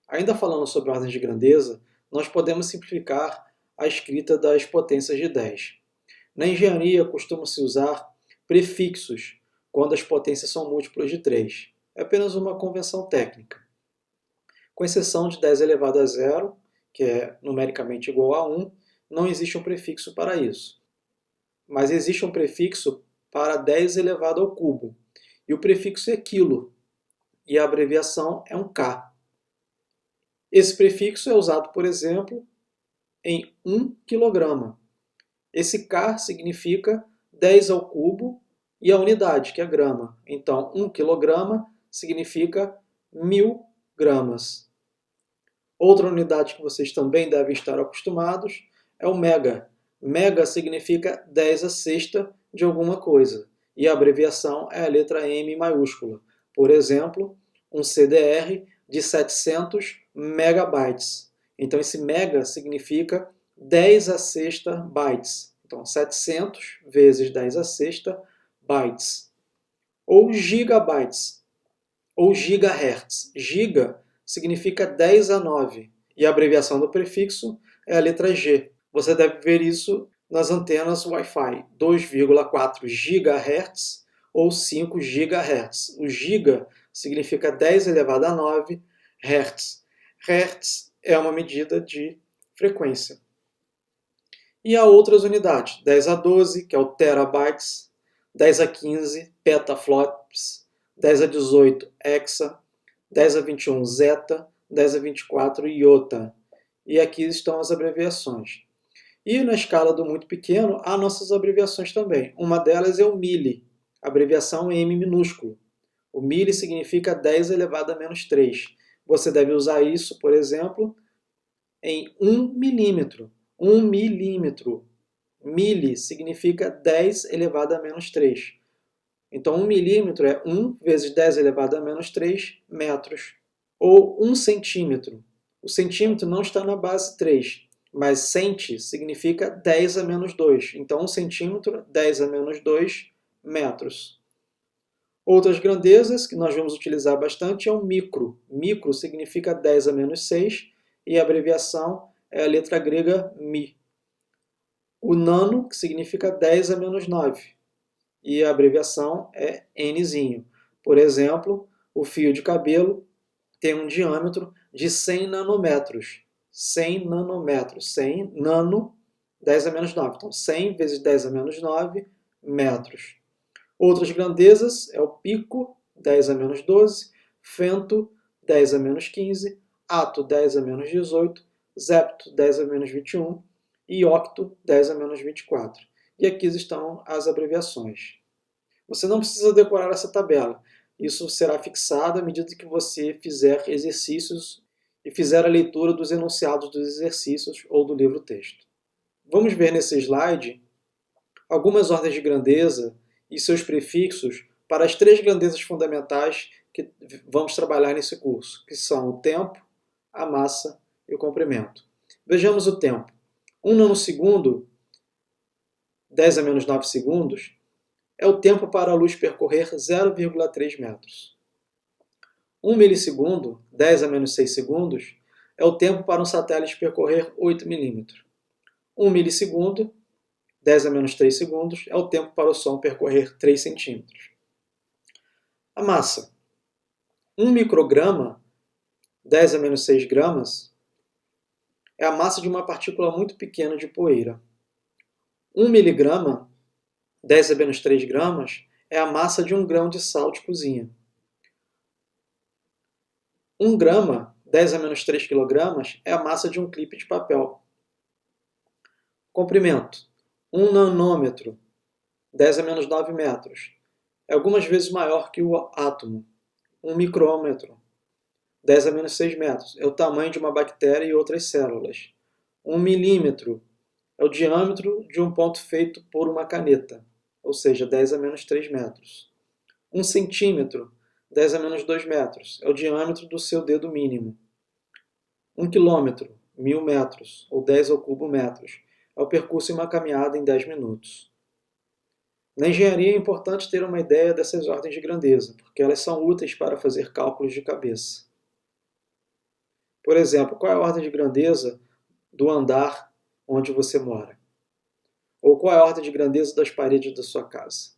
Ainda falando sobre ordens de grandeza, nós podemos simplificar a escrita das potências de 10. Na engenharia, costuma-se usar prefixos quando as potências são múltiplos de 3. É apenas uma convenção técnica. Com exceção de 10 elevado a zero, que é numericamente igual a 1, não existe um prefixo para isso. Mas existe um prefixo para 10 elevado ao cubo. E o prefixo é quilo, e a abreviação é um K. Esse prefixo é usado, por exemplo, em 1 quilograma. Esse K significa 10 ao cubo e a unidade, que é grama. Então, 1 quilograma significa 1000 gramas. Outra unidade que vocês também devem estar acostumados é o mega. Mega significa 10 a sexta de alguma coisa. E a abreviação é a letra M maiúscula. Por exemplo, um CDR de 700 megabytes. Então, esse mega significa 10 a sexta bytes. Então, 700 vezes 10 a sexta bytes. Ou gigabytes, ou gigahertz. Giga significa 10 a 9. E a abreviação do prefixo é a letra G. Você deve ver isso nas antenas Wi-Fi. 2,4 GHz ou 5 GHz. O giga significa 10 elevado a 9 Hz. Hertz é uma medida de frequência. E há outras unidades. 10 a 12, que é o terabytes. 10 a 15, petaflops. 10 a 18, hexa. 10 a 21, zeta. 10 a 24, iota. E aqui estão as abreviações. E na escala do muito pequeno, há nossas abreviações também. Uma delas é o milli, abreviação M minúsculo. O milli significa 10 elevado a menos 3. Você deve usar isso, por exemplo, em 1 milímetro. 1 milímetro. Milli significa 10 elevado a menos 3. Então, 1 milímetro é 1 vezes 10 elevado a menos 3 metros. Ou 1 centímetro. O centímetro não está na base 3, mas centi significa 10 a menos 2. Então, 1 centímetro, 10 a menos 2 metros. Outras grandezas que nós vamos utilizar bastante é o micro. Micro significa 10 a menos 6 e a abreviação é a letra grega mi. O nano, que significa 10 a menos 9 e a abreviação é nzinho. Por exemplo, o fio de cabelo tem um diâmetro de 100 nanômetros. 100 nanômetros. 100 nano, 10 a menos 9. Então, 100 vezes 10 a menos 9 metros. Outras grandezas é o pico, 10 a menos 12, fento, 10 a menos 15, ato, 10 a menos 18, zepto, 10 a menos 21 e octo, 10 a menos 24. E aqui estão as abreviações. Você não precisa decorar essa tabela. Isso será fixado à medida que você fizer exercícios e fizer a leitura dos enunciados dos exercícios ou do livro-texto. Vamos ver nesse slide algumas ordens de grandeza e seus prefixos para as 3 grandezas fundamentais que vamos trabalhar nesse curso, que são o tempo, a massa e o comprimento. Vejamos o tempo. 1 nanosegundo, 10 a menos 9 segundos, é o tempo para a luz percorrer 0,3 metros. 1 milissegundo, 10 a menos 6 segundos, é o tempo para um satélite percorrer 8 milímetros. 1 milissegundo, 10 a menos 3 segundos, é o tempo para o som percorrer 3 centímetros. A massa. 1 micrograma, 10 a menos 6 gramas, é a massa de uma partícula muito pequena de poeira. 1 miligrama, 10 a menos 3 gramas, é a massa de 1 grão de sal de cozinha. 1 grama, 10 a menos 3 quilogramas, é a massa de um clipe de papel. Comprimento. 1 nanômetro, 10 a menos 9 metros, é algumas vezes maior que o átomo. 1 micrômetro, 10 a menos 6 metros, é o tamanho de uma bactéria e outras células. 1 milímetro é o diâmetro de um ponto feito por uma caneta, ou seja, 10 a menos 3 metros. 1 centímetro, 10 a menos 2 metros, é o diâmetro do seu dedo mínimo. 1 quilômetro, 1000 metros, ou 10 ao cubo metros, é o percurso em uma caminhada em 10 minutos. Na engenharia é importante ter uma ideia dessas ordens de grandeza, porque elas são úteis para fazer cálculos de cabeça. Por exemplo, qual é a ordem de grandeza do andar onde você mora? Ou qual é a ordem de grandeza das paredes da sua casa?